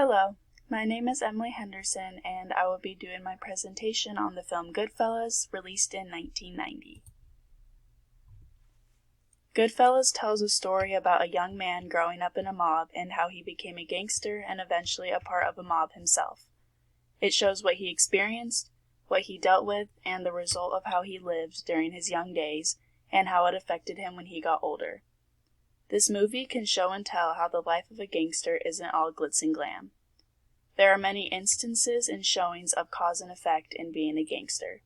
Hello, my name is Emily Henderson, and I will be doing my presentation on the film Goodfellas, released in 1990. Goodfellas tells a story about a young man growing up in a mob and how he became a gangster and eventually a part of a mob himself. It shows what he experienced, what he dealt with, and the result of how he lived during his young days and how it affected him when he got older. This movie can show and tell how the life of a gangster isn't all glitz and glam. There are many instances and showings of cause and effect in being a gangster.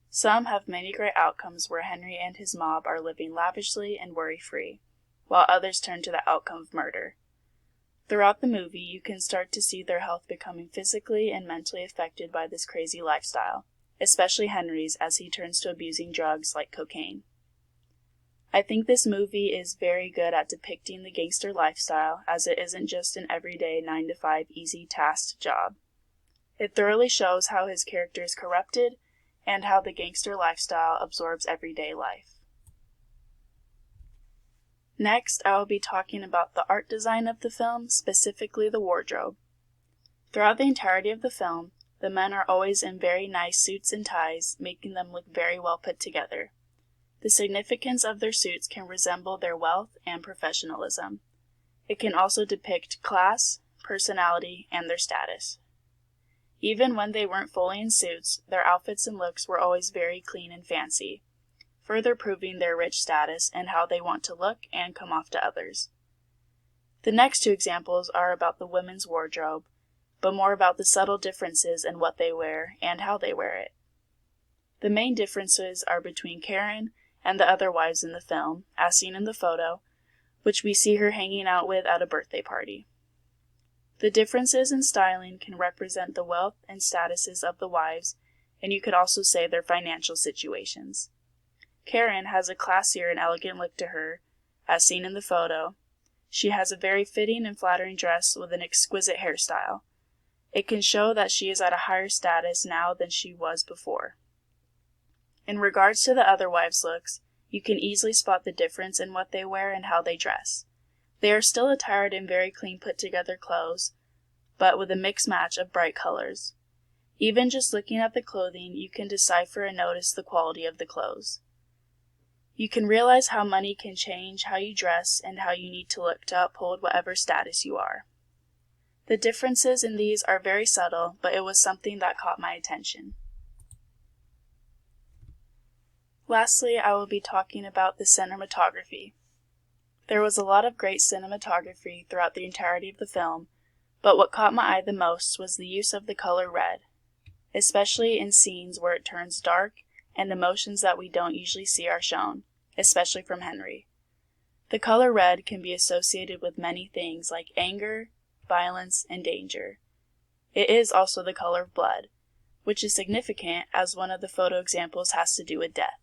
Some have many great outcomes where Henry and his mob are living lavishly and worry-free, while others turn to the outcome of murder. Throughout the movie, you can start to see their health becoming physically and mentally affected by this crazy lifestyle, especially Henry's as he turns to abusing drugs like cocaine. I think this movie is very good at depicting the gangster lifestyle, as it isn't just an everyday 9-to-5 easy tasked job. It thoroughly shows how his character is corrupted and how the gangster lifestyle absorbs everyday life. Next, I will be talking about the art design of the film, specifically the wardrobe. Throughout the entirety of the film, the men are always in very nice suits and ties, making them look very well put together. The significance of their suits can resemble their wealth and professionalism. It can also depict class, personality, and their status. Even when they weren't fully in suits, their outfits and looks were always very clean and fancy, further proving their rich status and how they want to look and come off to others. The next two examples are about the women's wardrobe, but more about the subtle differences in what they wear and how they wear it. The main differences are between Karen and the other wives in the film, as seen in the photo, which we see her hanging out with at a birthday party. The differences in styling can represent the wealth and statuses of the wives, and you could also say their financial situations. Karen has a classier and elegant look to her, as seen in the photo. She has a very fitting and flattering dress with an exquisite hairstyle. It can show that she is at a higher status now than she was before. In regards to the other wives' looks, you can easily spot the difference in what they wear and how they dress. They are still attired in very clean put-together clothes, but with a mixed match of bright colors. Even just looking at the clothing, you can decipher and notice the quality of the clothes. You can realize how money can change how you dress and how you need to look to uphold whatever status you are. The differences in these are very subtle, but it was something that caught my attention. Lastly, I will be talking about the cinematography. There was a lot of great cinematography throughout the entirety of the film, but what caught my eye the most was the use of the color red, especially in scenes where it turns dark and emotions that we don't usually see are shown, especially from Henry. The color red can be associated with many things like anger, violence, and danger. It is also the color of blood, which is significant as one of the photo examples has to do with death.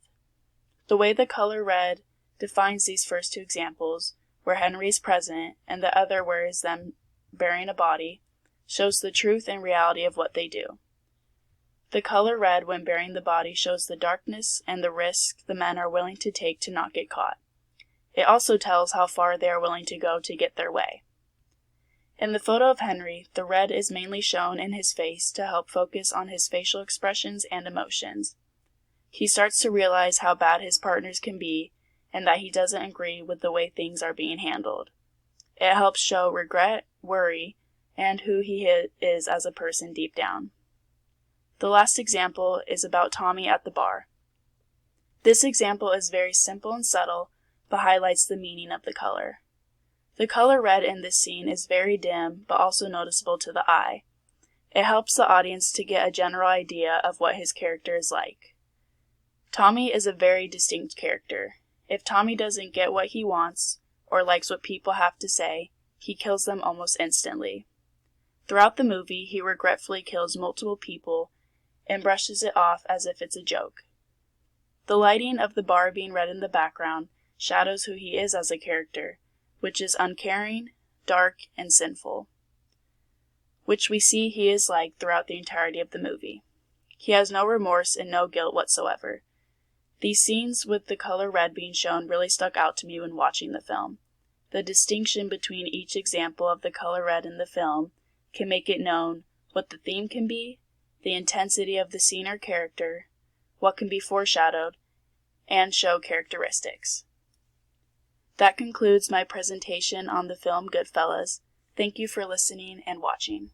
The way the color red defines these first two examples, where Henry is present and the other where is them burying a body, shows the truth and reality of what they do. The color red when burying the body shows the darkness and the risk the men are willing to take to not get caught. It also tells how far they are willing to go to get their way. In the photo of Henry, the red is mainly shown in his face to help focus on his facial expressions and emotions. He starts to realize how bad his partners can be and that he doesn't agree with the way things are being handled. It helps show regret, worry, and who he is as a person deep down. The last example is about Tommy at the bar. This example is very simple and subtle, but highlights the meaning of the color. The color red in this scene is very dim, but also noticeable to the eye. It helps the audience to get a general idea of what his character is like. Tommy is a very distinct character. If Tommy doesn't get what he wants, or likes what people have to say, he kills them almost instantly. Throughout the movie, he regretfully kills multiple people and brushes it off as if it's a joke. The lighting of the bar being red in the background shadows who he is as a character, which is uncaring, dark, and sinful, which we see he is like throughout the entirety of the movie. He has no remorse and no guilt whatsoever. These scenes with the color red being shown really stuck out to me when watching the film. The distinction between each example of the color red in the film can make it known what the theme can be, the intensity of the scene or character, what can be foreshadowed, and show characteristics. That concludes my presentation on the film Goodfellas. Thank you for listening and watching.